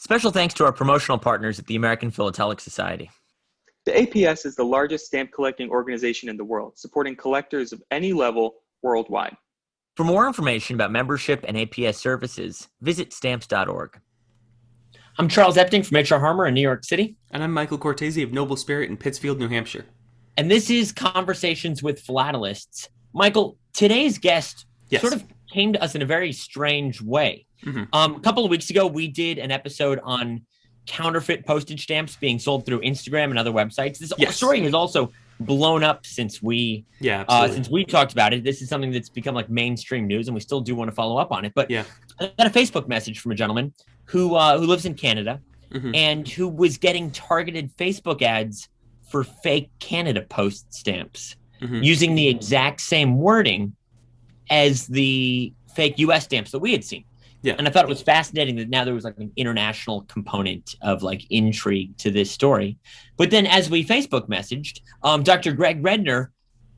Special thanks to our promotional partners at the American Philatelic Society. The APS is the largest stamp collecting organization in the world, supporting collectors of any level worldwide. For more information about membership and APS services, visit stamps.org. I'm Charles Epting from H.R. Harmer in New York City. And I'm Michael Cortese of Noble Spirit in Pittsfield, New Hampshire. And this is Conversations with Philatelists. Michael, today's guest sort of came to us in a very strange way. A couple of weeks ago, we did an episode on counterfeit postage stamps being sold through Instagram and other websites. This story has also blown up since we talked about it. This is something that's become like mainstream news, and we still do want to follow up on it. But I got a Facebook message from a gentleman who lives in Canada and who was getting targeted Facebook ads for fake Canada Post stamps using the exact same wording as the fake U.S. stamps that we had seen. Yeah. And I thought it was fascinating that now there was like an international component of like intrigue to this story. But then as we Facebook messaged, Dr. Gregg Redner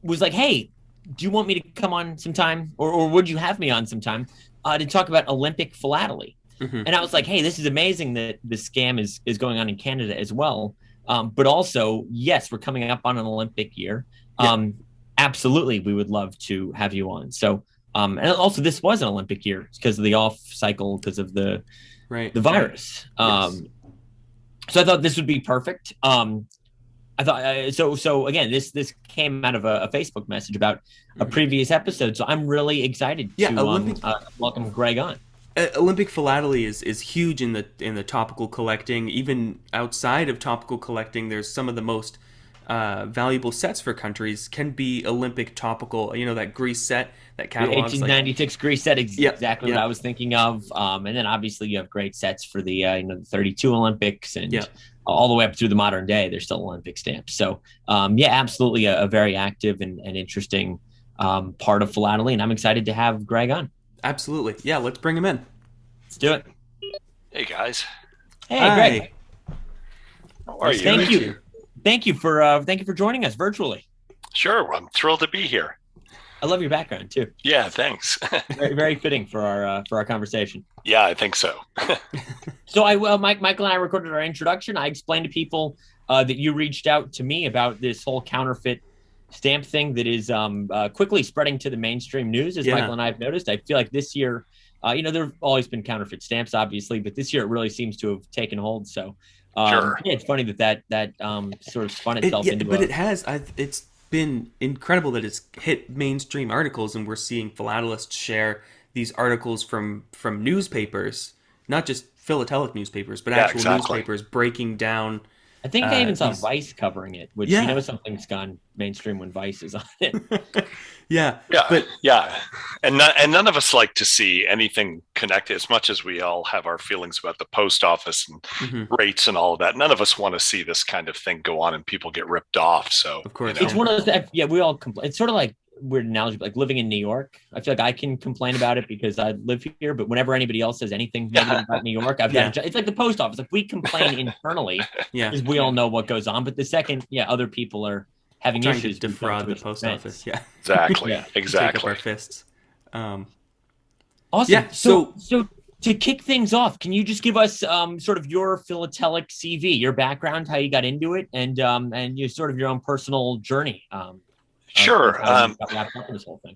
was like, hey, do you want me to come on sometime? Or would you have me on sometime to talk about Olympic philately? And I was like, hey, this is amazing that the scam is going on in Canada as well. But also, yes, we're coming up on an Olympic year. Absolutely, we would love to have you on. So, and also this was an Olympic year because of the off cycle because of the virus. So I thought this would be perfect. I thought so again, this came out of a Facebook message about a previous episode. So I'm really excited to welcome Gregg on. Olympic philately is huge in the topical collecting. Even outside of topical collecting, there's some of the most valuable sets for countries can be Olympic topical. You know, that Greece set, that catalog. 1896 Greece set, exactly what I was thinking of. And then obviously you have great sets for the the 32 Olympics and all the way up through the modern day. There's still Olympic stamps. So absolutely a very active and interesting part of philately, and I'm excited to have Gregg on. Absolutely, let's bring him in. Let's do it. Hey guys. Hey, Gregg. How are you? Thank you for joining us virtually. Sure, I'm thrilled to be here. I love your background too. Yeah, thanks. very, very fitting for our conversation. Yeah, I think so. So Michael and I recorded our introduction. I explained to people that you reached out to me about this whole counterfeit stamp thing that is quickly spreading to the mainstream news, as Michael and I have noticed. I feel like this year, there have always been counterfeit stamps, obviously, but this year it really seems to have taken hold. So. It's funny that sort of spun itself into. But it has. It's been incredible that it's hit mainstream articles, and we're seeing philatelists share these articles from newspapers, not just philatelic newspapers, but actual newspapers breaking down. I think I even saw Vice covering it, which something's gone mainstream when Vice is on it. And none of us like to see anything connected. As much as we all have our feelings about the post office and rates and all of that, none of us want to see this kind of thing go on and people get ripped off. So of course, it's one of those. We all complain. It's sort of like weird analogy, like living in New York. I feel like I can complain about it because I live here, but whenever anybody else says anything negative about New York, it's like the post office. Like we complain internally because we all know what goes on, but the second other people are having trying issues to defraud the post office. Exactly. Take up our fists. Awesome. So to kick things off, can you just give us sort of your philatelic CV, your background, how you got into it, and you sort of your own personal journey? Sure. Got wrapped up in this whole thing.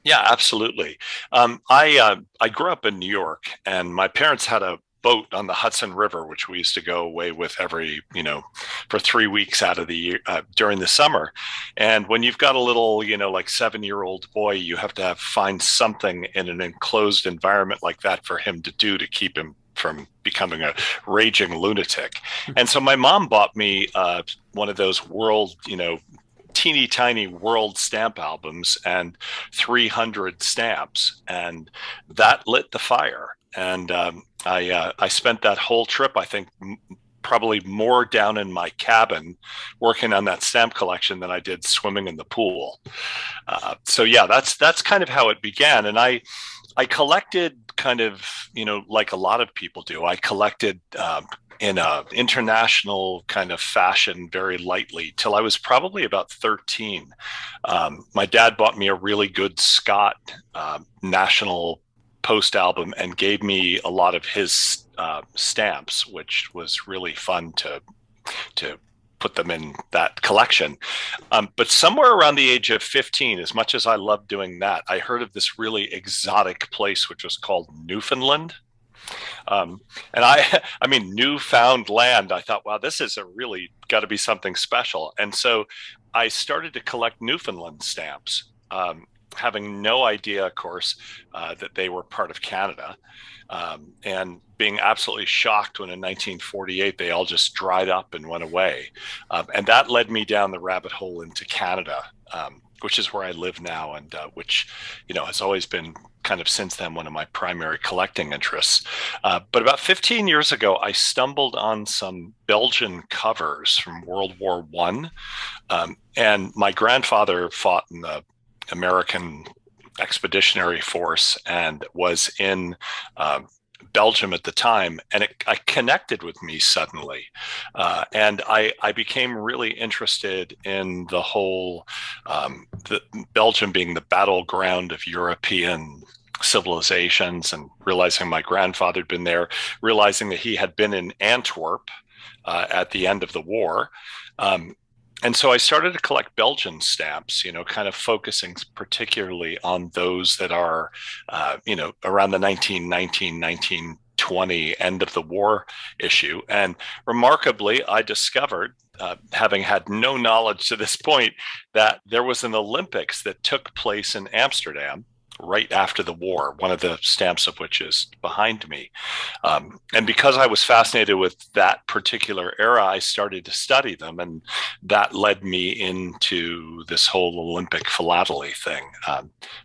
Yeah, absolutely. I grew up in New York, and my parents had a boat on the Hudson River, which we used to go away with for 3 weeks out of the year during the summer. And when you've got a little, like 7-year-old boy, you have to find something in an enclosed environment like that for him to do to keep him from becoming a raging lunatic. And so my mom bought me one of those world, teeny tiny world stamp albums and 300 stamps, and that lit the fire. And I spent that whole trip, I think, probably more down in my cabin working on that stamp collection than I did swimming in the pool. That's kind of how it began. And I collected kind of, like a lot of people do. I collected in a international kind of fashion very lightly till I was probably about 13. My dad bought me a really good Scott national post album and gave me a lot of his stamps, which was really fun to put them in that collection. But somewhere around the age of 15, as much as I loved doing that, I heard of this really exotic place, which was called Newfoundland. And I mean, newfound land. I thought, wow, this is really got to be something special. And so I started to collect Newfoundland stamps, having no idea, of course, that they were part of Canada. And being absolutely shocked when in 1948 they all just dried up and went away. And that led me down the rabbit hole into Canada, which is where I live now, and which, has always been kind of since then one of my primary collecting interests. But about 15 years ago, I stumbled on some Belgian covers from World War I. And my grandfather fought in the American Expeditionary Force and was in Belgium at the time, and I connected with me suddenly, and I became really interested in the whole the Belgium being the battleground of European civilizations, and realizing my grandfather had been there, realizing that he had been in Antwerp at the end of the war. And so I started to collect Belgian stamps, kind of focusing particularly on those that are, around the 1919, 1920 end of the war issue. And remarkably, I discovered, having had no knowledge to this point, that there was an Olympics that took place in Amsterdam right after the war, one of the stamps of which is behind me. And because I was fascinated with that particular era, I started to study them. And that led me into this whole Olympic philately thing,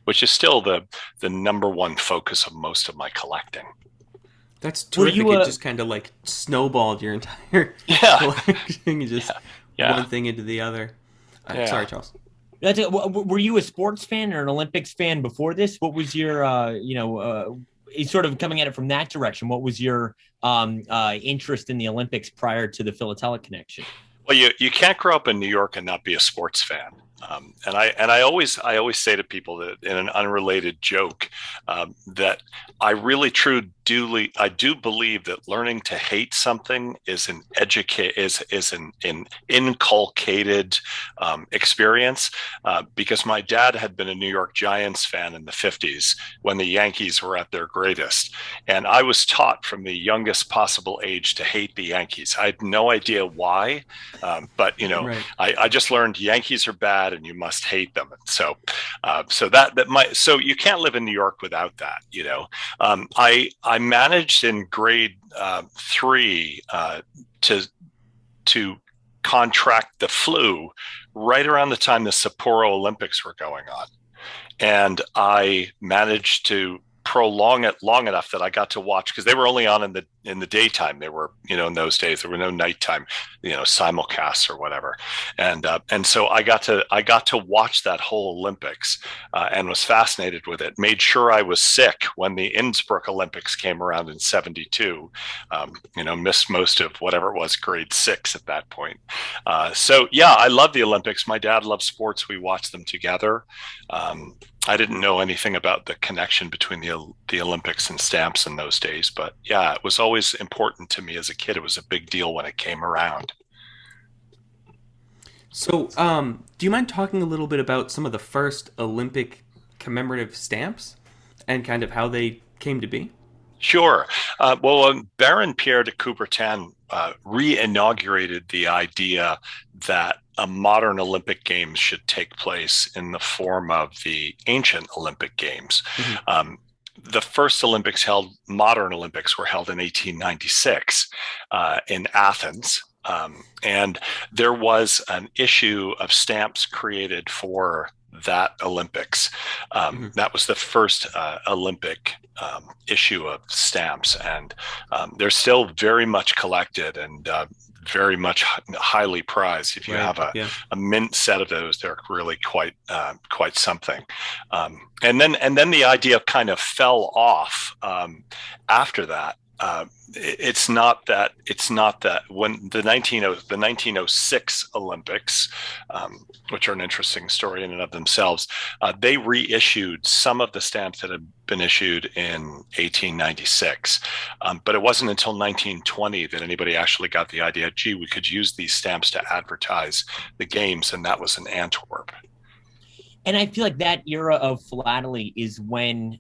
which is still the number one focus of most of my collecting. That's terrific. It just kind of like snowballed your entire collecting, just one thing into the other. Sorry, Charles. Were you a sports fan or an Olympics fan before this? What was your, sort of coming at it from that direction? What was your interest in the Olympics prior to the Philately connection? Well, you can't grow up in New York and not be a sports fan. And I always say to people that, in an unrelated joke, that I really I do believe that learning to hate something is an inculcated experience, because my dad had been a New York Giants fan in the 50s when the Yankees were at their greatest, and I was taught from the youngest possible age to hate the Yankees. I had no idea why, but right. I just learned Yankees are bad and you must hate them. And so so you can't live in New York without that. I managed in grade 3 to contract the flu right around the time the Sapporo Olympics were going on, and I managed to prolong it long enough that I got to watch, because they were only on in the daytime. They were, in those days there were no nighttime, simulcasts or whatever, and so I got to watch that whole Olympics, and was fascinated with it. Made sure I was sick when the Innsbruck Olympics came around in '72. Missed most of whatever it was, grade 6 at that point. So yeah, I love the Olympics. My dad loved sports. We watched them together. I didn't know anything about the connection between the Olympics and stamps in those days, but yeah, it was always important to me as a kid. It was a big deal when it came around. So, do you mind talking a little bit about some of the first Olympic commemorative stamps and kind of how they came to be? Sure. Baron Pierre de Coubertin re-inaugurated the idea that a modern Olympic Games should take place in the form of the ancient Olympic Games. Mm-hmm. The first modern Olympics were held in 1896 in Athens. And there was an issue of stamps created for that Olympics. That was the first Olympic issue of stamps, and they're still very much collected and very much highly prized. If you have a mint set of those, they're really quite something. And then the idea kind of fell off after that. it's not that when the 1906 Olympics, which are an interesting story in and of themselves, they reissued some of the stamps that had been issued in 1896. But it wasn't until 1920 that anybody actually got the idea, gee, we could use these stamps to advertise the games, and that was in Antwerp. And I feel like that era of philately is when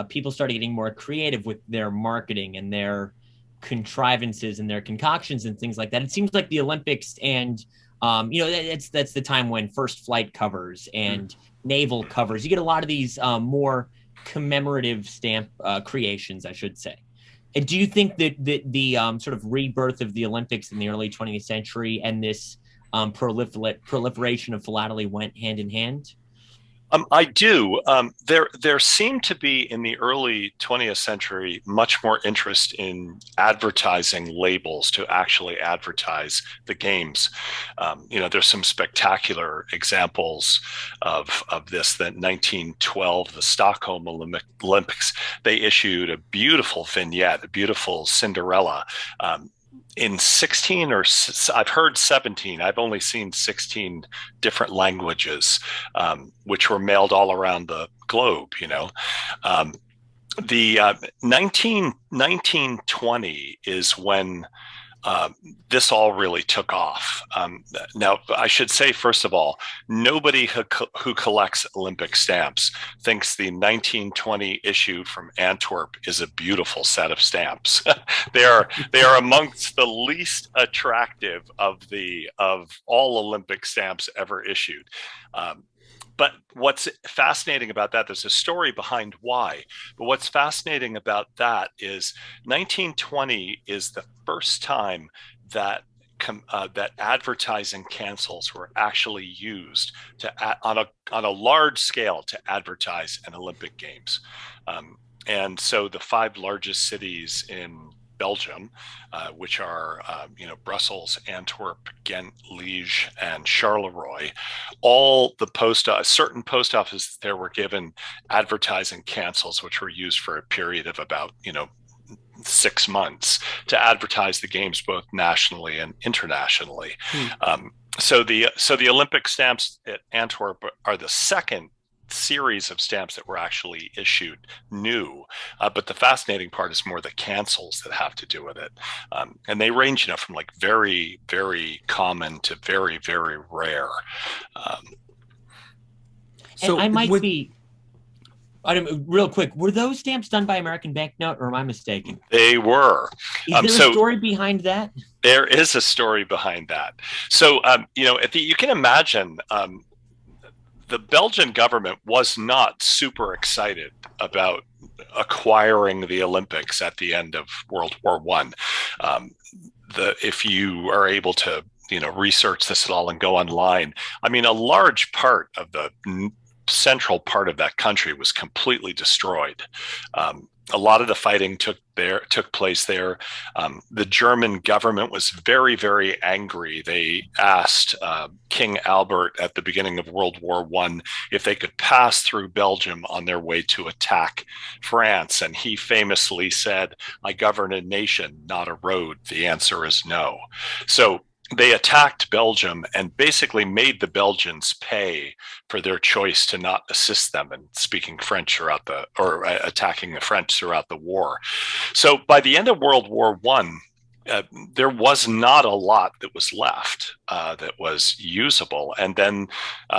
people started getting more creative with their marketing and their contrivances and their concoctions and things like that. It seems like the Olympics and that's the time when First Flight covers and naval covers. You get a lot of these more commemorative stamp creations, I should say. And do you think that the sort of rebirth of the Olympics in the early 20th century and this proliferation of philately went hand in hand? I do. There seemed to be in the early 20th century much more interest in advertising labels to actually advertise the games. There's some spectacular examples of this. That 1912, the Stockholm Olympics, they issued a beautiful vignette, a beautiful Cinderella. In 16 or I've heard 17, I've only seen 16 different languages, which were mailed all around the globe. The 1920 is when this all really took off. Now, I should say, first of all, nobody who collects Olympic stamps thinks the 1920 issue from Antwerp is a beautiful set of stamps. They are amongst the least attractive of all Olympic stamps ever issued. But what's fascinating about that, there's a story behind why. But what's fascinating about that is 1920 is the first time that that advertising cancels were actually used on a large scale to advertise an Olympic Games. And so the 5 largest cities in Belgium, which are Brussels, Antwerp, Ghent, Liège, and Charleroi, all certain post offices there were given advertising cancels, which were used for a period of about 6 months to advertise the games both nationally and internationally. So the Olympic stamps at Antwerp are the second series of stamps that were actually issued new, but the fascinating part is more the cancels that have to do with it, and they range from like very, very common to very, very rare. So real quick, were those stamps done by American Banknote, or am I mistaken? They were. Is there a story behind that? There is a story behind that. So you can imagine the Belgian government was not super excited about acquiring the Olympics at the end of World War I. If you are able to, research this at all and go online, I mean, a large part of the central part of that country was completely destroyed. A lot of the fighting took place there. The German government was very, very angry. They asked King Albert at the beginning of World War I if they could pass through Belgium on their way to attack France. And he famously said, "I govern a nation, not a road. The answer is no." So they attacked Belgium and basically made the Belgians pay for their choice to not assist them in speaking French or attacking the French throughout the war. So by the end of World War I, there was not a lot that was left that was usable. And then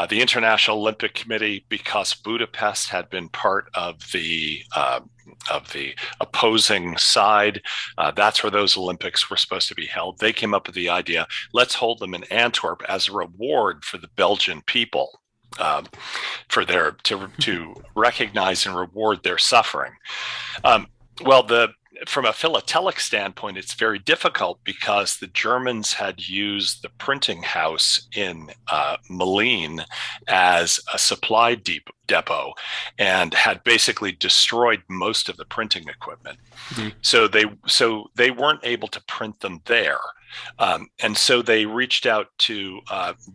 the International Olympic Committee, because Budapest had been part of the opposing side, that's where those Olympics were supposed to be held. They came up with the idea, let's hold them in Antwerp as a reward for the Belgian people, to recognize and reward their suffering. From a philatelic standpoint, it's very difficult because the Germans had used the printing house in Malines as a supply depot and had basically destroyed most of the printing equipment. Mm-hmm. So they weren't able to print them there. And so they reached out to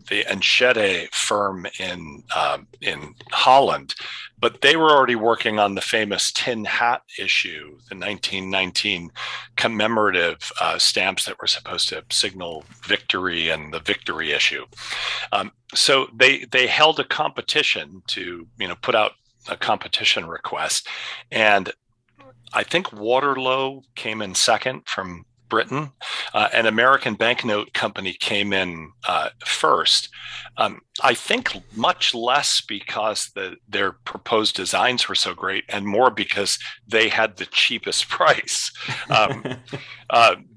the Enschede firm in Holland, but they were already working on the famous tin hat issue, the 1919 commemorative stamps that were supposed to signal victory, and the victory issue. So they held a competition to put out a competition request, and I think Waterloo came in second from Britain. An American banknote company came in first. I think much less because their proposed designs were so great, and more because they had the cheapest price.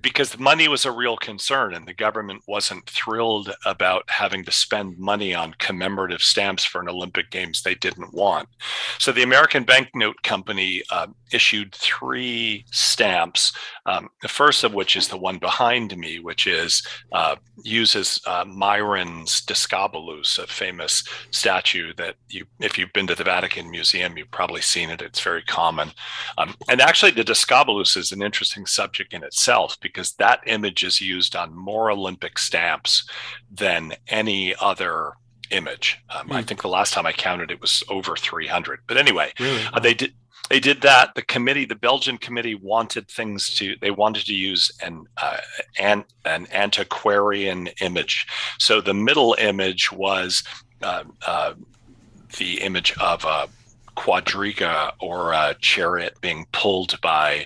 Because money was a real concern, and the government wasn't thrilled about having to spend money on commemorative stamps for an Olympic Games they didn't want. So the American Banknote Company issued 3 stamps, the first of which is the one behind me, which uses Myron's Discobolus, a famous statue that if you've been to the Vatican Museum, you've probably seen it. It's very common. And actually, the Discobolus is an interesting subject in itself, because that image is used on more Olympic stamps than any other image. I think the last time I counted, it was over 300. But anyway, really? They did that. The Belgian committee wanted to use an antiquarian image. So the middle image was the image of a quadriga, or a chariot being pulled by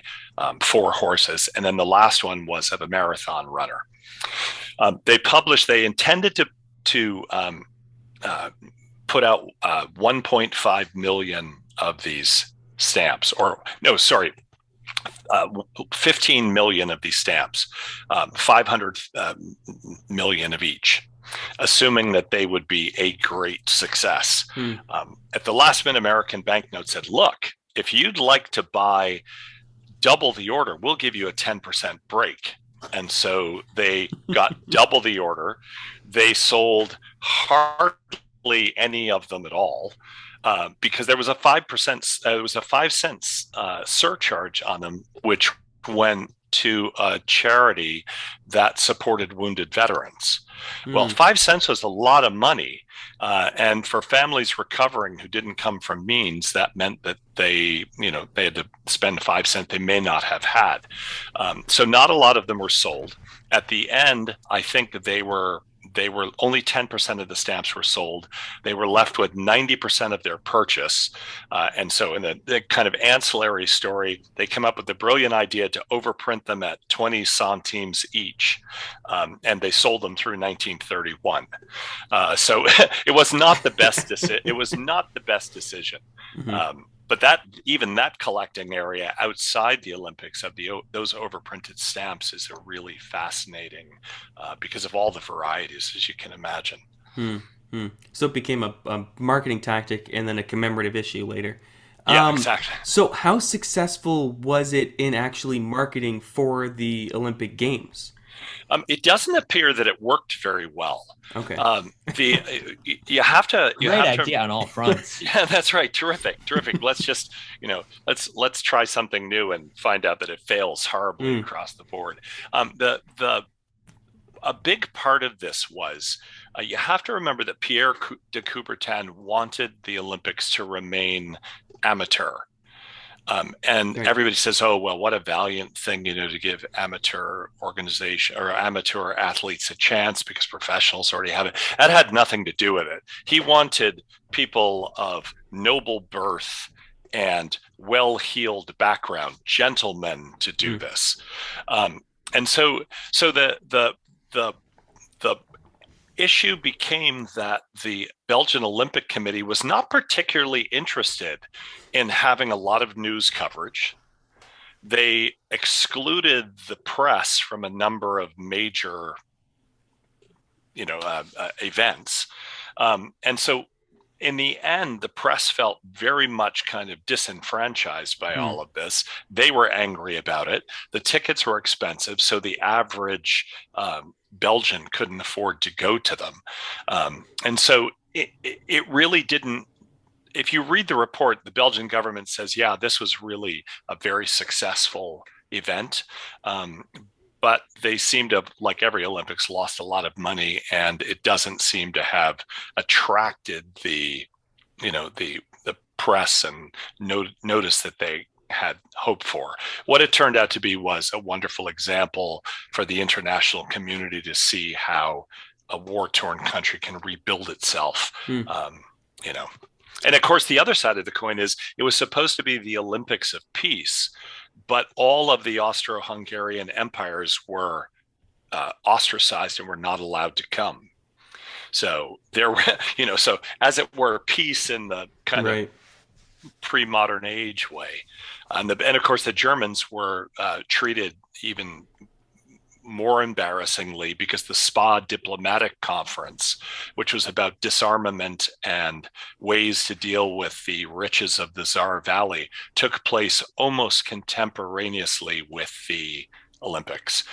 4 horses. And then the last one was of a marathon runner. They intended to put out 1.5 million of these stamps, 15 million of these stamps, 500 million of each, assuming that they would be a great success. At the last minute, American Banknote said, look, if you'd like to buy double the order, we'll give you a 10% break. And so they got double the order. They sold hardly any of them at all, because there was a 5 cents surcharge on them, which went to a charity that supported wounded veterans. Well, 5 cents was a lot of money. And for families recovering who didn't come from means, that meant that they had to spend 5 cents they may not have had. So not a lot of them were sold. At the end, I think they were only 10% of the stamps were sold. They were left with 90% of their purchase. And so in the kind of ancillary story, they come up with the brilliant idea to overprint them at 20 centimes each. And they sold them through 1931. So it was not the best decision. Mm-hmm. But that collecting area outside the Olympics of those overprinted stamps is a really fascinating, because of all the varieties, as you can imagine. So it became a marketing tactic and then a commemorative issue later. Yeah, exactly. So how successful was it in actually marketing for the Olympic Games? It doesn't appear that it worked very well. Okay. You have to. Great idea on all fronts. Yeah, that's right. Terrific. Let's just, let's try something new and find out that it fails horribly across the board. A big part of this was you have to remember that Pierre de Coubertin wanted the Olympics to remain amateur. And everybody says, oh, well, what a valiant thing, to give amateur organization or amateur athletes a chance because professionals already have it. That had nothing to do with it. He wanted people of noble birth and well-heeled background, gentlemen, to do this. And so the issue became that the Belgian Olympic Committee was not particularly interested in having a lot of news coverage. They excluded the press from a number of major, events. And so in the end, the press felt very much kind of disenfranchised by all of this. They were angry about it. The tickets were expensive, so the average Belgian couldn't afford to go to them. And so it really didn't. If you read the report, the Belgian government says, yeah, this was really a very successful event. but they seem to, like every Olympics, lost a lot of money, and it doesn't seem to have attracted the press and notice that they had hoped for. What it turned out to be was a wonderful example for the international community to see how a war-torn country can rebuild itself. And of course, the other side of the coin is it was supposed to be the Olympics of peace, but all of the Austro-Hungarian empires were ostracized and were not allowed to come. So there were, so as it were, peace in the kind of pre-modern age way. And of course, the Germans were treated even more embarrassingly because the Spa Diplomatic Conference, which was about disarmament and ways to deal with the riches of the Tsar Valley, took place almost contemporaneously with the Olympics.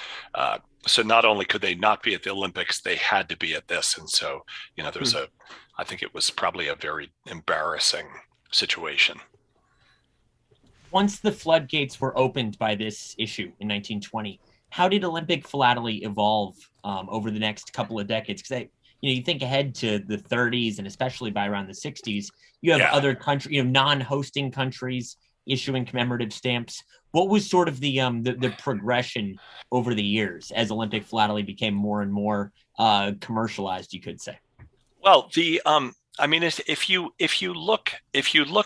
So not only could they not be at the Olympics, they had to be at this. And so, there's I think it was probably a very embarrassing situation. Once the floodgates were opened by this issue in 1920, how did Olympic philately evolve over the next couple of decades? Because you think ahead to the 30s and especially by around the 60s, you have other countries, non-hosting countries issuing commemorative stamps. What was sort of the progression over the years as Olympic philately became more and more commercialized, you could say? Well, if you look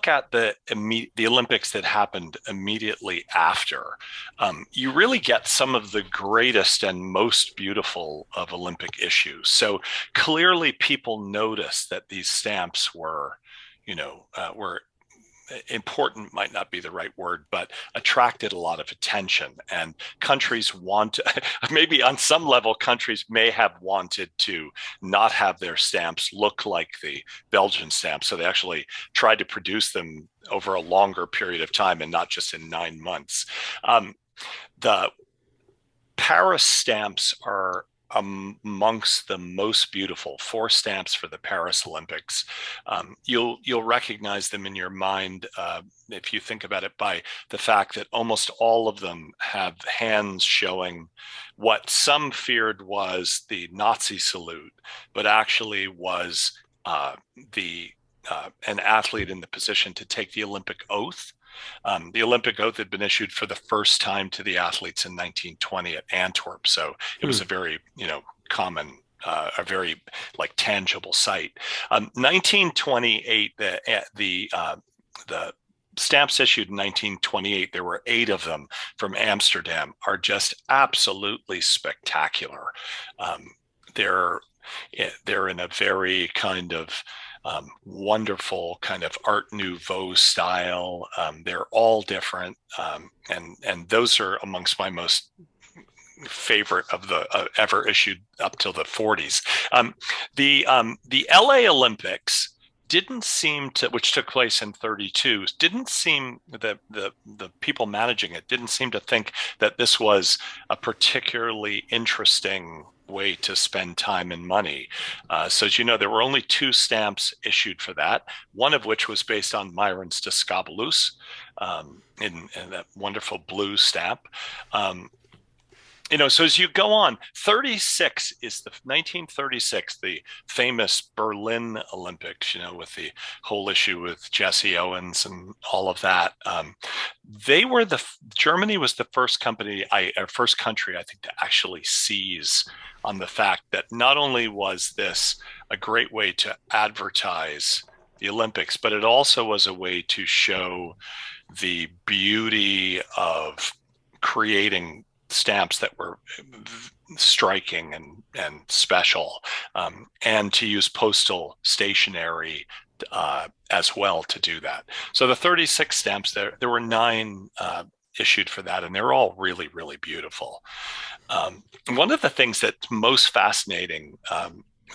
at the Olympics that happened immediately after, you really get some of the greatest and most beautiful of Olympic issues. So clearly, people noticed that these stamps were important, might not be the right word, but attracted a lot of attention. And countries maybe on some level, countries may have wanted to not have their stamps look like the Belgian stamps. So they actually tried to produce them over a longer period of time and not just in 9 months. The Paris stamps are amongst the most beautiful. 4 stamps for the Paris Olympics. You'll recognize them in your mind if you think about it by the fact that almost all of them have hands showing what some feared was the Nazi salute, but actually was an athlete in the position to take the Olympic oath. The Olympic oath had been issued for the first time to the athletes in 1920 at Antwerp. So it was a very, common, a very tangible sight. 1928, the stamps issued in 1928, there were 8 of them from Amsterdam, are just absolutely spectacular. They're in a very kind of wonderful kind of Art Nouveau style. They're all different, and those are amongst my most favorite of the ever issued up till the 40s. The LA Olympics didn't seem to, which took place in 32, didn't seem that the people managing it didn't seem to think that this was a particularly interesting way to spend time and money. So as you know, there were only 2 stamps issued for that, one of which was based on Myron's Discobolus in that wonderful blue stamp. So as you go on, 36 is the 1936, the famous Berlin Olympics, with the whole issue with Jesse Owens and all of that. Germany was the first country, I think, to actually seize on the fact that not only was this a great way to advertise the Olympics, but it also was a way to show the beauty of creating stamps that were striking and special, and to use postal stationery as well to do that. So the 36 stamps, there were 9 issued for that, and they're all really, really beautiful. One of the things that's most fascinating,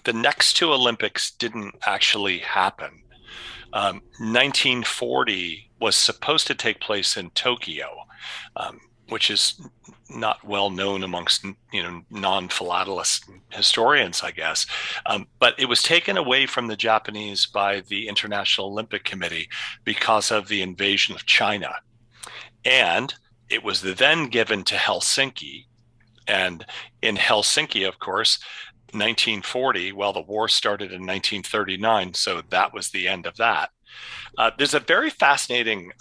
the next 2 Olympics didn't actually happen. 1940 was supposed to take place in Tokyo, which is not well known amongst non-philatelist historians, I guess. But it was taken away from the Japanese by the International Olympic Committee because of the invasion of China. And it was then given to Helsinki And in Helsinki, of course, 1940, well, the war started in 1939, so that was the end of that. There's a very fascinating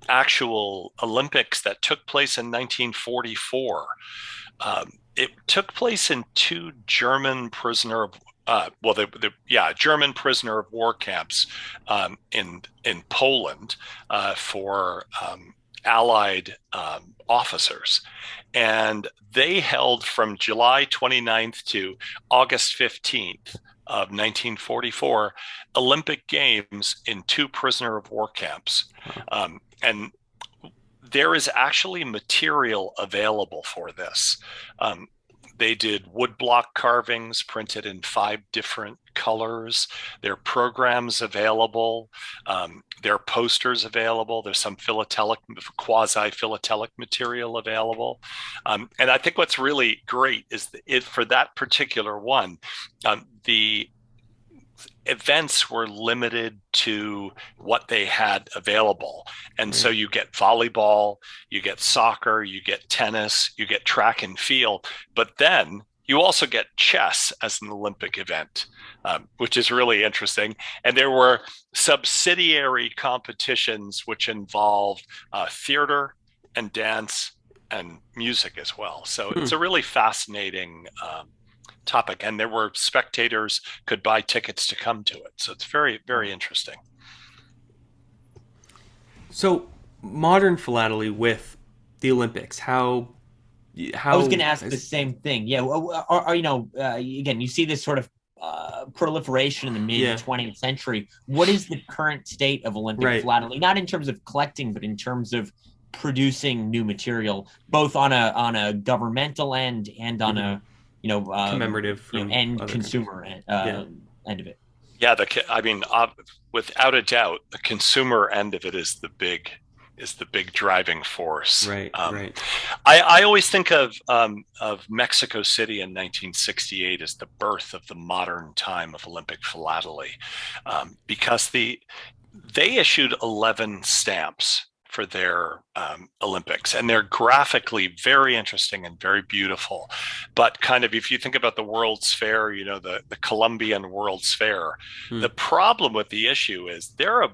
actual Olympics that took place in 1944. It took place in two German prisoner of German prisoner of war camps in Poland for Allied officers, and they held from July 29th to August 15th of 1944 Olympic Games in two prisoner of war camps, and there is actually material available for this. They did woodblock carvings printed in 5 different colors. There are programs available. There are posters available. There's some quasi-philatelic material available. And I think what's really great is for that particular one, the events were limited to what they had available. And so you get volleyball, you get soccer, you get tennis, you get track and field, but then you also get chess as an Olympic event, which is really interesting. And there were subsidiary competitions which involved theater and dance and music as well. So it's a really fascinating topic, and there were spectators could buy tickets to come to it, so it's very, very interesting. So modern philately with the Olympics, how I was going to ask the same thing. Yeah, again, you see this sort of proliferation in the mid 20th century. What is the current state of Olympic philately, not in terms of collecting, but in terms of producing new material, both on a governmental end and on a commemorative and consumer end of it? Yeah, without a doubt, the consumer end of it is the big driving force. Right. I always think of Mexico City in 1968 as the birth of the modern time of Olympic philately, because they issued 11 stamps for their Olympics, and they're graphically very interesting and very beautiful. But kind of, if you think about the World's Fair, the Colombian World's Fair, the problem with the issue is there are a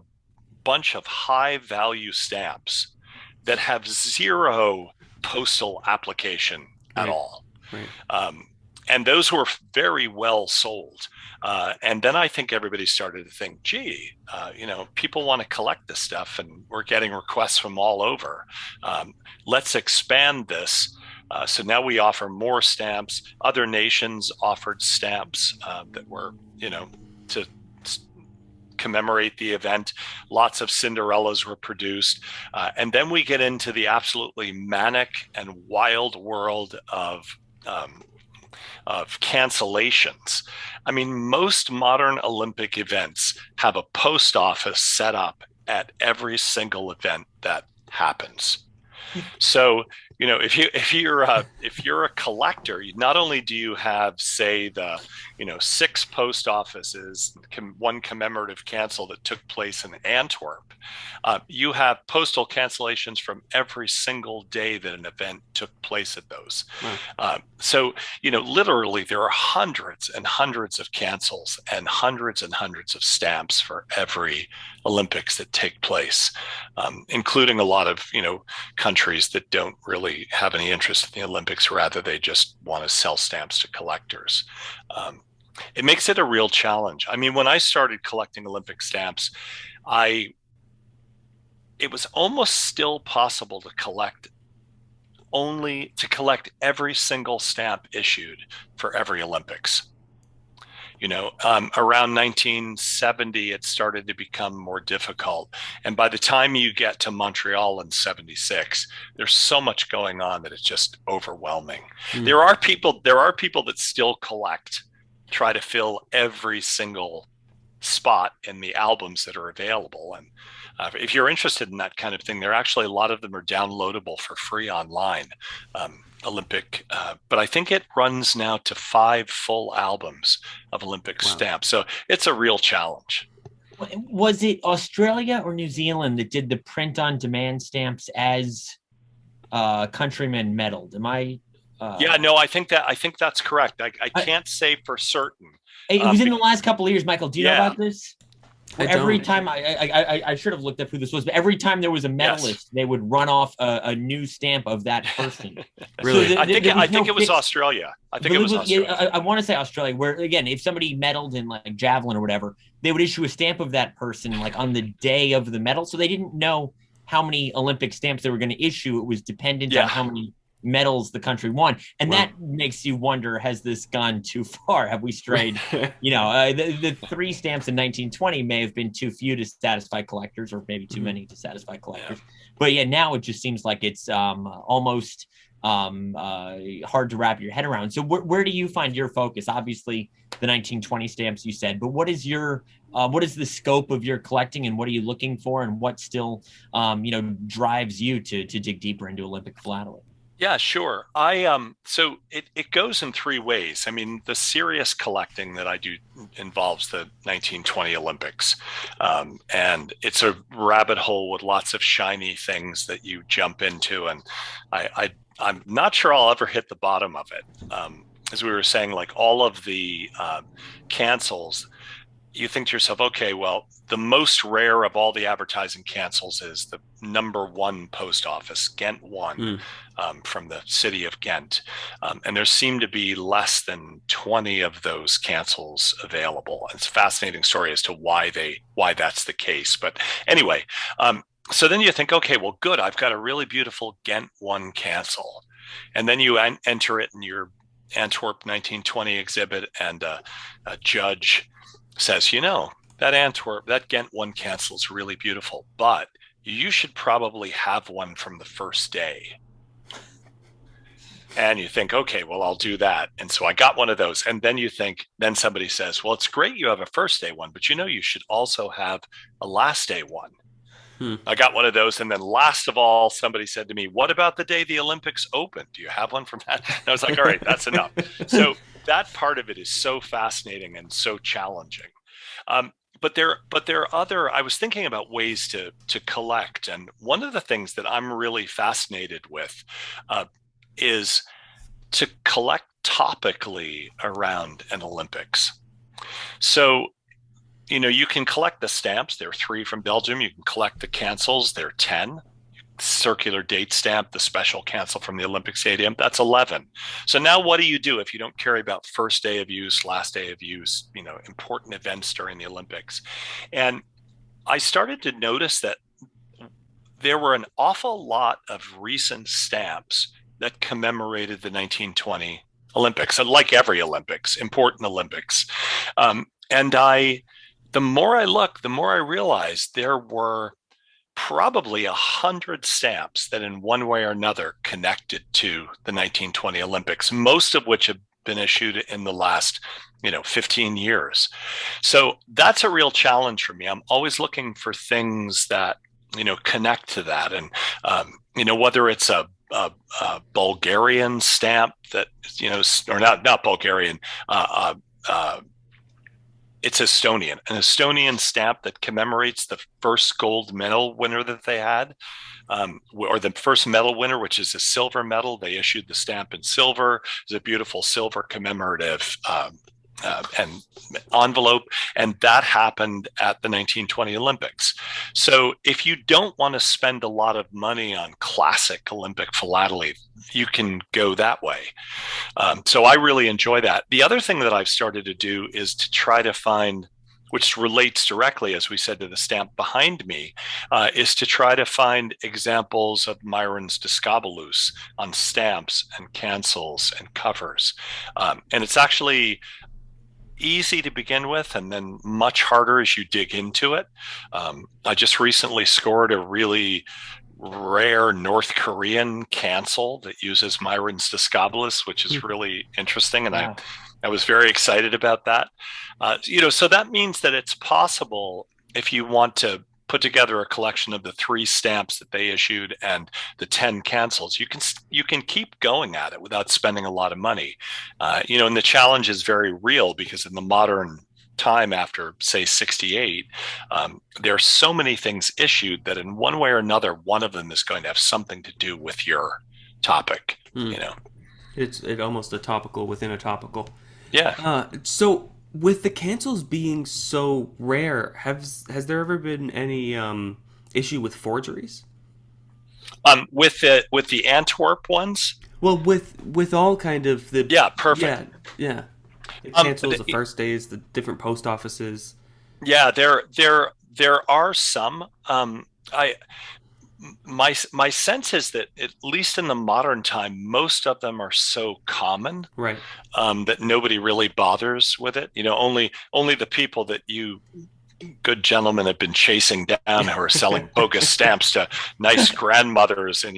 bunch of high value stamps that have zero postal application at all. And those were very well sold. And then I think everybody started to think, gee, people want to collect this stuff, and we're getting requests from all over. Let's expand this. So now we offer more stamps. Other nations offered stamps that were, to commemorate the event. Lots of Cinderellas were produced. And then we get into the absolutely manic and wild world of cancellations. I mean, most modern Olympic events have a post office set up at every single event that happens. So, if you're a collector, not only do you have, say, the 6 post offices, one commemorative cancel that took place in Antwerp, you have postal cancellations from every single day that an event took place at those. So, literally there are hundreds and hundreds of cancels and hundreds of stamps for every Olympics that take place, including a lot of, countries that don't really have any interest in the Olympics. Rather, they just want to sell stamps to collectors. It makes it a real challenge. I mean, when I started collecting Olympic stamps, it was almost still possible to collect every single stamp issued for every Olympics. Around 1970, it started to become more difficult. And by the time you get to Montreal in 76, there's so much going on that it's just overwhelming. There are people that still try to fill every single spot in the albums that are available. And if you're interested in that kind of thing, a lot of them are downloadable for free online. Olympic, but I think it runs now to 5 full albums of Olympic stamps. So it's a real challenge. Was it Australia or New Zealand that did the print on demand stamps as countrymen medaled? Am I Yeah, no, I think that's correct. I can't say for certain. It was in the last couple of years, Michael. Do you know about this? Every time I should have looked up who this was, but every time there was a medalist, they would run off a new stamp of that person. Really? So I think it was Australia. I think it was Australia. I want to say Australia, where again, if somebody medaled in like javelin or whatever, they would issue a stamp of that person like on the day of the medal. So they didn't know how many Olympic stamps they were going to issue. It was dependent on how many medals the country won, and that makes you wonder, has this gone too far? Have we strayed? The 3 stamps in 1920 may have been too few to satisfy collectors, or maybe too many to satisfy collectors. But now it just seems like it's almost hard to wrap your head around. So where do you find your focus? Obviously the 1920 stamps you said, but what is the scope of your collecting, and what are you looking for, and what still drives you to dig deeper into Olympic philately? Yeah, sure. So it goes in 3 ways. I mean, the serious collecting that I do involves the 1920 Olympics. And it's a rabbit hole with lots of shiny things that you jump into. And I'm not sure I'll ever hit the bottom of it. As we were saying, like all of the cancels, you think to yourself, okay, well, the most rare of all the advertising cancels is the #1 post office, Ghent 1, from the city of Ghent. And there seem to be less than 20 of those cancels available. It's a fascinating story as to why that's the case. But anyway, so then you think, okay, well, good, I've got a really beautiful Ghent 1 cancel. And then you enter it in your Antwerp 1920 exhibit, and a judge says, that Ghent 1 cancel is really beautiful, but you should probably have one from the first day. And you think, okay, well, I'll do that. And so I got one of those. And then then somebody says, well, it's great you have a first day one, but you should also have a last day one. I got one of those. And then last of all, somebody said to me, what about the day the Olympics opened? Do you have one from that? And I was like, all right, that's enough. So that part of it is so fascinating and so challenging. But there are other, I was thinking about ways to collect. And one of the things that I'm really fascinated with is to collect topically around an Olympics. So, you can collect the stamps. There are 3 from Belgium. You can collect the cancels. There are 10. Circular date stamp, the special cancel from the Olympic Stadium, that's 11. So now what do you do if you don't care about first day of use, last day of use, important events during the Olympics? And I started to notice that there were an awful lot of recent stamps that commemorated the 1920 Olympics, and like every Olympics, important Olympics. The more I looked, the more I realized there were probably 100 stamps that in one way or another connected to the 1920 Olympics, most of which have been issued in the last 15 years. So that's a real challenge for me. I'm always looking for things that connect to that, and whether it's a Bulgarian stamp that or not Bulgarian, it's Estonian, an Estonian stamp that commemorates the first gold medal winner that they had, or the first medal winner, which is a silver medal. They issued the stamp in silver. It's a beautiful silver commemorative and envelope, and that happened at the 1920 Olympics. So if you don't want to spend a lot of money on classic Olympic philately, you can go that way. So I really enjoy that. The other thing that I've started to do is to try to find, which relates directly, as we said, to the stamp behind me, is to try to find examples of Myron's Discobolus on stamps and cancels and covers. And it's actually easy to begin with, and then much harder as you dig into it. I just recently scored a really rare North Korean cancel that uses Myron's Discobolus, which is really interesting, and I was very excited about that. So that means that it's possible, if you want to put together a collection of the 3 stamps that they issued and the 10 cancels, you can keep going at it without spending a lot of money. And the challenge is very real, because in the modern time after, say, 68, there are so many things issued that in one way or another, one of them is going to have something to do with your topic. It's almost a topical within a topical. Yeah. So with the cancels being so rare, has there ever been any issue with forgeries? With the Antwerp ones. Well, with all kind of the Yeah, perfect. yeah yeah the Um, cancels, the first days, the different post offices. yeah, there are some. I my sense is that at least in the modern time, most of them are so common Right. that nobody really bothers with it. Only the people that you good gentlemen have been chasing down who are selling bogus stamps to nice grandmothers in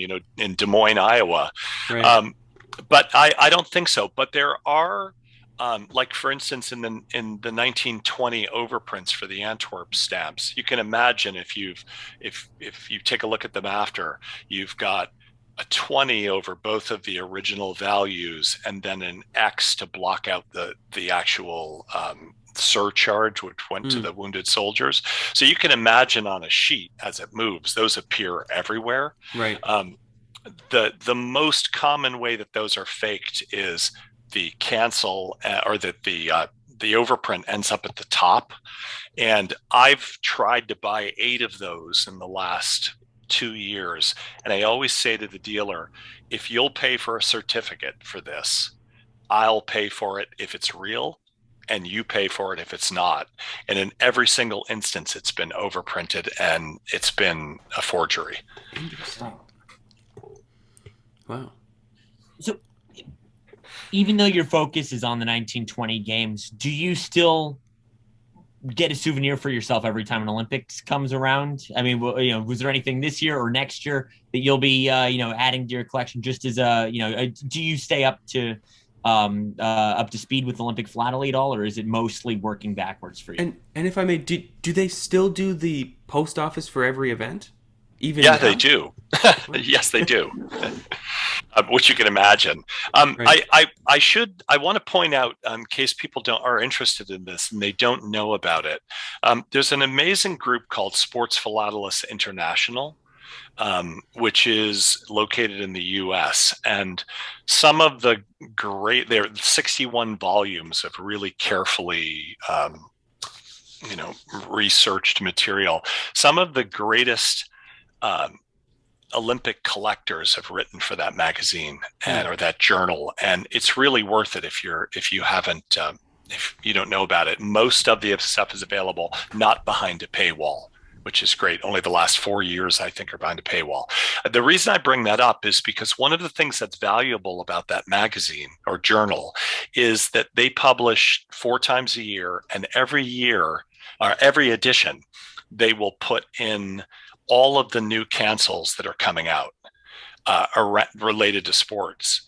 Des Moines, Iowa. Right. But I don't think so. But there are, like for instance, in the 1920 overprints for the Antwerp stamps, you can imagine if you take a look at them after, you've got a 20 over both of the original values and then an X to block out the actual surcharge which went to the wounded soldiers. So you can imagine on a sheet as it moves, those appear everywhere. Right. The most common way that those are faked is the cancel or that the overprint ends up at the top. And I've tried to buy 8 of those in the last 2 years. And I always say to the dealer, if you'll pay for a certificate for this, I'll pay for it if it's real, and you pay for it if it's not. And in every single instance, it's been overprinted and it's been a forgery. Interesting. Wow. So, even though your focus is on the 1920 games, do you still get a souvenir for yourself every time an Olympics comes around? I mean, was there anything this year or next year that you'll be, adding to your collection just as do you stay up to speed with Olympic Philately at all, or is it mostly working backwards for you? And if I may, do they still do the post office for every event? Even yeah, now? they do. Yes, they do. Which you can imagine. Right. I want to point out, in case people are interested in this and they don't know about it. There's an amazing group called Sports Philatelists International, which is located in the U.S. And some of the there are 61 volumes of really carefully, researched material. Some of the greatest Olympic collectors have written for that magazine or that journal, and it's really worth it if you haven't if you don't know about it. Most of the stuff is available not behind a paywall, which is great. Only the last 4 years, I think, are behind a paywall. The reason I bring that up is because one of the things that's valuable about that magazine or journal is that they publish 4 times a year, and every year or every edition, they will put in all of the new cancels that are coming out related to sports.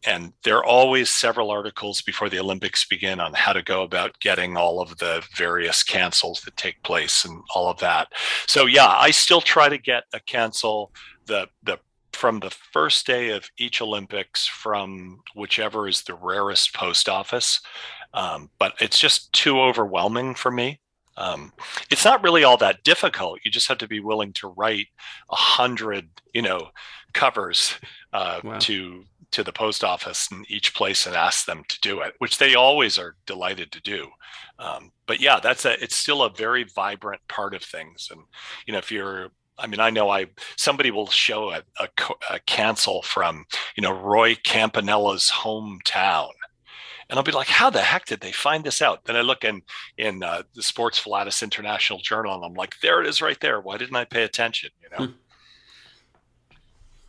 And there are always several articles before the Olympics begin on how to go about getting all of the various cancels that take place and all of that. So yeah, I still try to get a cancel from the first day of each Olympics from whichever is the rarest post office. But it's just too overwhelming for me. It's not really all that difficult. You just have to be willing to write 100, covers Wow. to the post office in each place and ask them to do it, which they always are delighted to do. But yeah, it's still a very vibrant part of things. And I know somebody will show a cancel from Roy Campanella's hometown. And I'll be like, how the heck did they find this out? Then I look in the Sports Philatelists International Journal, and I'm like, there it is right there. Why didn't I pay attention?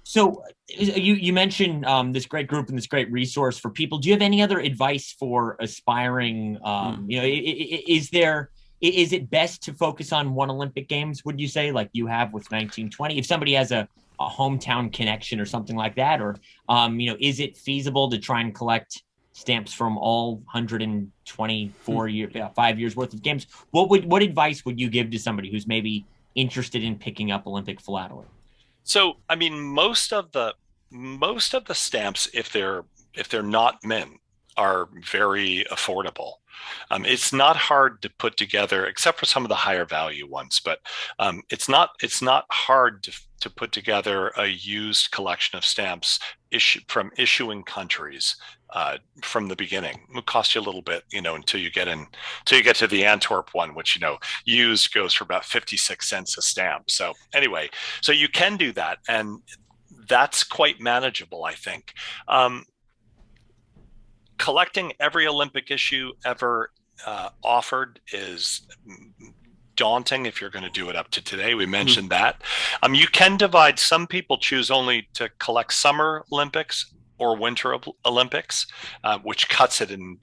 So you mentioned this great group and this great resource for people. Do you have any other advice for aspiring? Is it best to focus on one Olympic Games, would you say, like you have with 1920? If somebody has a hometown connection or something like that, or is it feasible to try and collect stamps from all 124 years, 5 years worth of games? What advice would you give to somebody who's maybe interested in picking up Olympic Philately? So, most of the stamps, if they're not mint, are very affordable. It's not hard to put together, except for some of the higher value ones. But it's not hard to put together a used collection of stamps from issuing countries from the beginning. It will cost you a little bit, until you get to the Antwerp one, which used goes for about 56 cents a stamp. So anyway, so you can do that, and that's quite manageable, I think. Collecting every Olympic issue ever offered is daunting if you're going to do it up to today. We mentioned that. You can divide. Some people choose only to collect Summer Olympics or Winter Olympics, which cuts it in,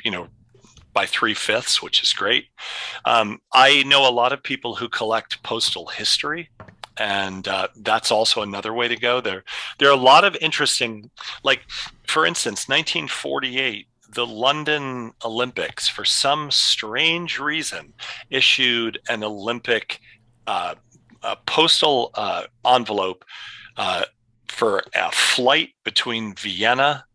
by 3/5, which is great. I know a lot of people who collect postal history, and that's also another way to go. There are a lot of interesting, like, for instance, 1948, the London Olympics, for some strange reason, issued an Olympic postal envelope for a flight between Vienna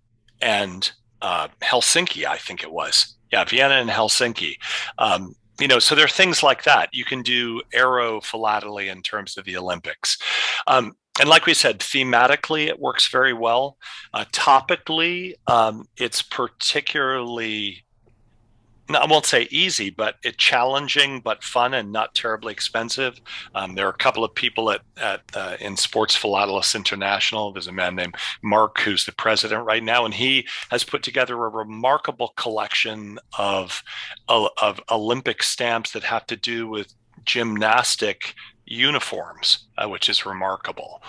and Helsinki, I think it was. Yeah, Vienna and Helsinki. So there are things like that. You can do aero philately in terms of the Olympics. And like we said, thematically, it works very well. Topically, it's particularly, I won't say easy, but it's challenging, but fun and not terribly expensive. There are a couple of people in Sports Philatelists International. There's a man named Mark who's the president right now, and he has put together a remarkable collection of Olympic stamps that have to do with gymnastic uniforms, which is remarkable.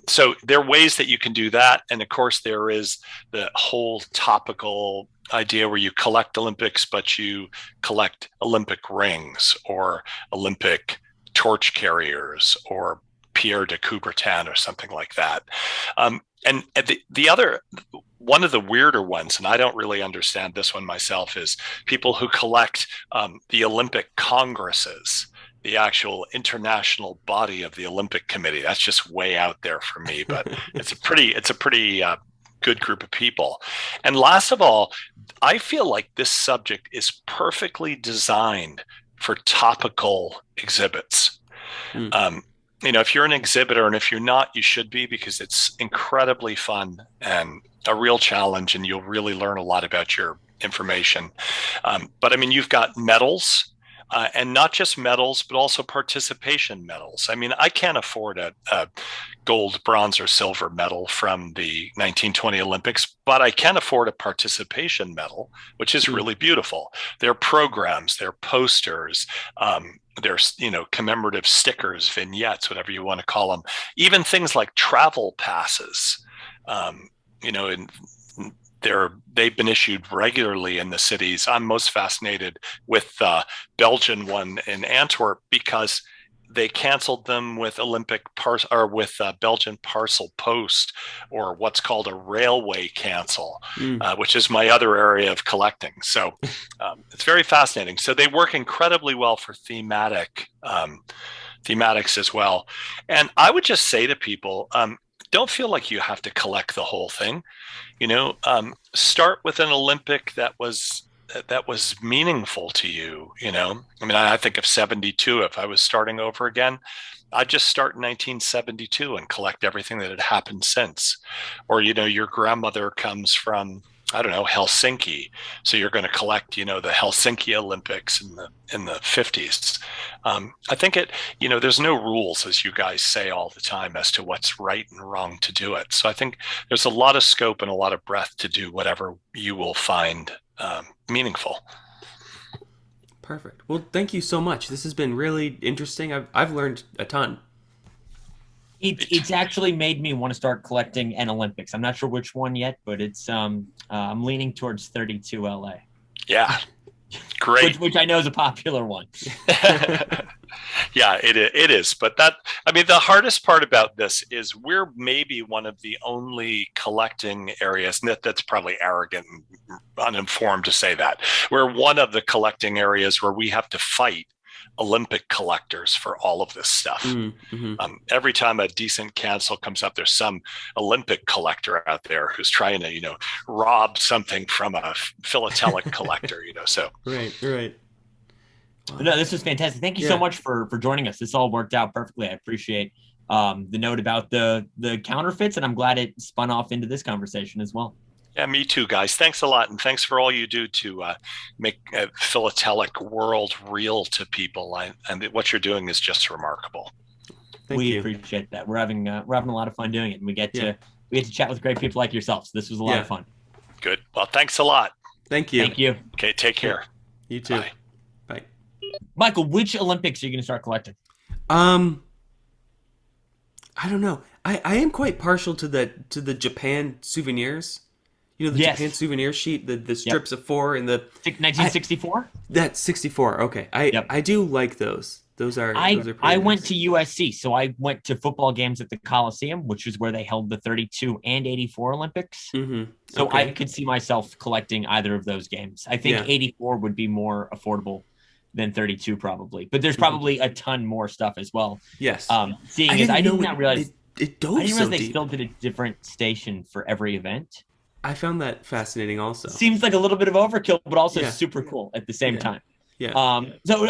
So there are ways that you can do that. And of course, there is the whole topical idea where you collect Olympics, but you collect Olympic rings or Olympic torch carriers or Pierre de Coubertin or something like that. And the other, one of the weirder ones, and I don't really understand this one myself, is people who collect the Olympic congresses, the actual international body of the Olympic Committee. That's just way out there for me, but it's a pretty good group of people. And last of all, I feel like this subject is perfectly designed for topical exhibits. If you're an exhibitor, and if you're not, you should be, because it's incredibly fun and a real challenge, and you'll really learn a lot about your information. But I mean, you've got medals. And not just medals, but also participation medals. I mean, I can't afford a gold, bronze, or silver medal from the 1920 Olympics, but I can afford a participation medal, which is really beautiful. There are programs, there are posters, there's commemorative stickers, vignettes, whatever you want to call them. Even things like travel passes, they've been issued regularly in the cities. I'm most fascinated with the Belgian one in Antwerp because they canceled them with Belgian parcel post, or what's called a railway cancel, which is my other area of collecting. So it's very fascinating. So they work incredibly well for thematics as well. And I would just say to people, don't feel like you have to collect the whole thing. Start with an Olympic that was meaningful to you. I mean, I think of 72. If I was starting over again, I'd just start in 1972 and collect everything that had happened since. Or, your grandmother comes from, I don't know, Helsinki, so you're going to collect, the Helsinki Olympics in the 50s. I think there's no rules, as you guys say all the time, as to what's right and wrong to do it. So I think there's a lot of scope and a lot of breadth to do whatever you will find meaningful. Perfect. Well, thank you so much. This has been really interesting. I've learned a ton. It's actually made me want to start collecting an Olympics. I'm not sure which one yet, but it's I'm leaning towards 32 LA. Yeah, great. Which I know is a popular one. Yeah, it is. But the hardest part about this is we're maybe one of the only collecting areas, and that's probably arrogant and uninformed to say that. We're one of the collecting areas where we have to fight Olympic collectors for all of this stuff. Mm-hmm. Every time a decent cancel comes up, there's some Olympic collector out there who's trying to, rob something from a philatelic collector, so. Right. Wow. No, this was fantastic. Thank you so much for joining us. This all worked out perfectly. I appreciate the note about the counterfeits, and I'm glad it spun off into this conversation as well. Yeah, me too, guys. Thanks a lot, and thanks for all you do to make a philatelic world real to people. And what you're doing is just remarkable. We appreciate that. We're having a lot of fun doing it, and we get to chat with great people like yourself. So this was a lot of fun. Good. Well, thanks a lot. Thank you. Okay, take care. You too. Bye. Michael, which Olympics are you going to start collecting? I don't know. I am quite partial to the Japan souvenirs. Japan souvenir sheet, the strips of 4 and the 1964. That's 64. Okay, I do like those. Those are. I went to USC, so I went to football games at the Coliseum, which is where they held the 32 and 84 Olympics. Mm-hmm. So I could see myself collecting either of those games. I think 84 would be more affordable than 32 probably, but there's probably a ton more stuff as well. Yes. I did not realize it dove so they deep. still did a different station for every event. I found that fascinating also. Seems like a little bit of overkill, but also super cool at the same time. Yeah. So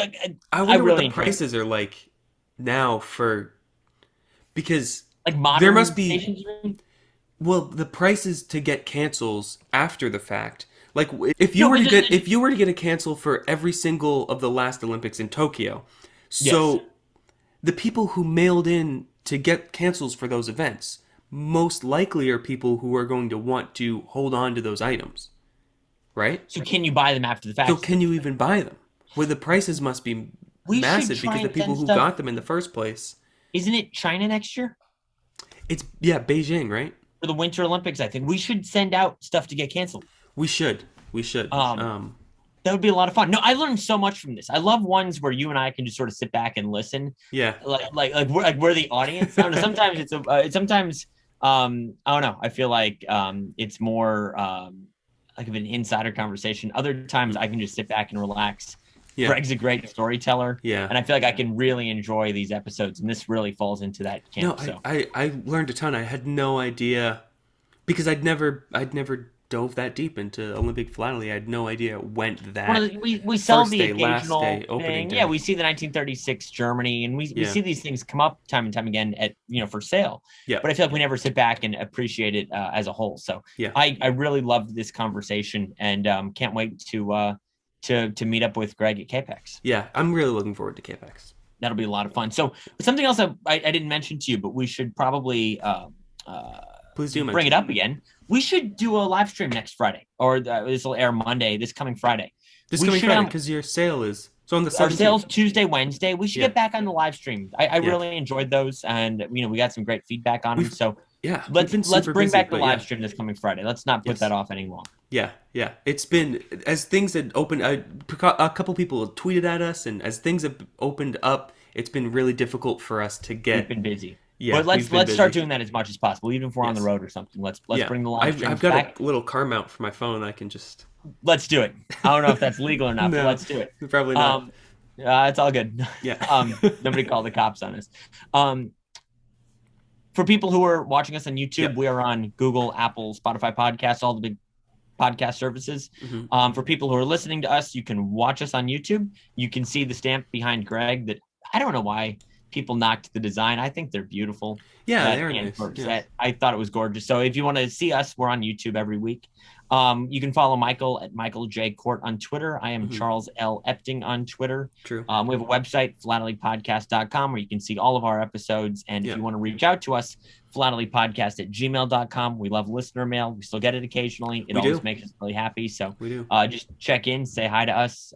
I wonder what the prices are like now because like modern there must be stations. Well, the prices to get cancels after the fact. Like if you were to get a cancel for every single of the last Olympics in Tokyo, so the people who mailed in to get cancels for those events most likely are people who are going to want to hold on to those items, right? So can you buy them after the fact? So can you even buy them? Well, the prices must be massive because the people who got them in the first place. Isn't it China next year? It's Beijing, right? For the Winter Olympics, I think we should send out stuff to get canceled. We should. That would be a lot of fun. No, I learned so much from this. I love ones where you and I can just sort of sit back and listen. Yeah. Like we're the audience. I don't know, sometimes it's I don't know. I feel like it's more like of an insider conversation. Other times I can just sit back and relax. Yeah. Gregg's a great storyteller. Yeah. And I feel like I can really enjoy these episodes, and this really falls into that camp. I learned a ton. I had no idea because I'd never dove that deep into Olympic philately. I had no idea it went that. We sell first the day, occasional last day, opening thing. day. We see the 1936 Germany, and we see these things come up time and time again at for sale. Yeah. But I feel like we never sit back and appreciate it as a whole. So I really loved this conversation, and can't wait to meet up with Gregg at Capex. Yeah, I'm really looking forward to Capex. That'll be a lot of fun. So something else I didn't mention to you, but we should probably please do bring it up again. We should do a live stream next Friday, or this will air Monday, this coming Friday. Friday, because your sale is so on the 17th. Our sale's Tuesday, Wednesday. We should get back on the live stream. I really enjoyed those, and we got some great feedback on them. So let's bring back the live stream this coming Friday. Let's not put that off any longer. Yeah. It's been as things had opened. A couple people have tweeted at us, and as things have opened up, it's been really difficult for us to get. We've been busy. Yeah, but let's start doing that as much as possible, even if we're on the road or something. Let's bring the live stream. I've got back. a little car mount for my phone. I can just. Let's do it. I don't know if that's legal or not, but let's do it. Probably not. It's all good. Yeah. Nobody called the cops on us. For people who are watching us on YouTube, we are on Google, Apple, Spotify podcasts, all the big podcast services. Mm-hmm. For people who are listening to us, you can watch us on YouTube. You can see the stamp behind Gregg that I don't know why people knocked the design. I think they're beautiful. Yeah, they're nice. Yeah. I thought it was gorgeous. So if you want to see us, we're on YouTube every week. You can follow Michael at Michael J. Court on Twitter. I am Charles L. Epting on Twitter. True. We have a website, philatelypodcast.com, where you can see all of our episodes. And if you want to reach out to us, philatelypodcast@gmail.com. We love listener mail. We still get it occasionally. It always makes us really happy. So we do. Just check in, say hi to us.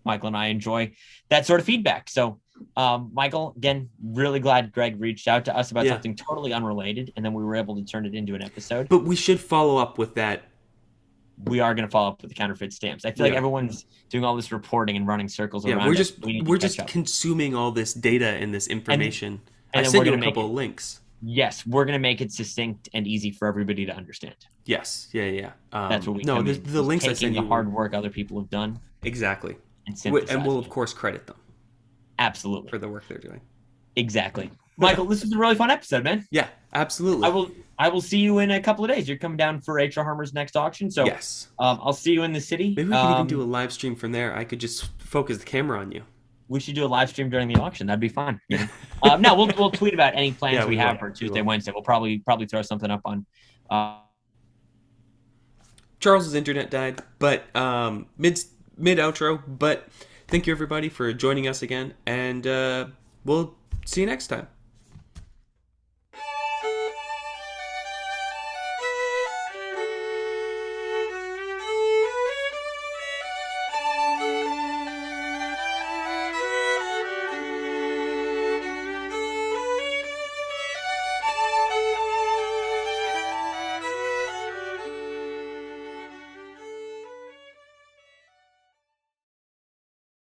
Michael and I enjoy that sort of feedback. So Michael, again, really glad Gregg reached out to us about something totally unrelated, and then we were able to turn it into an episode. But we should follow up with that. We are going to follow up with the counterfeit stamps. I feel like everyone's doing all this reporting and running circles around. We're just consuming all this data and this information. And I sent you a couple of links. Yes, we're going to make it succinct and easy for everybody to understand. Yes, yeah. That's what we the links I sent you. The hard work other people have done. Exactly. and synthesize. And we'll, of course, credit them. Absolutely. For the work they're doing. Exactly. Michael, this was a really fun episode, man. Yeah, absolutely. I will see you in a couple of days. You're coming down for H.R. Harmer's next auction. So yes. I'll see you in the city. Maybe we can even do a live stream from there. I could just focus the camera on you. We should do a live stream during the auction. That'd be fun. No, we'll tweet about any plans we have for Tuesday, Wednesday. We'll probably throw something up on. Charles's internet died, but mid outro. But thank you everybody for joining us again, and we'll see you next time.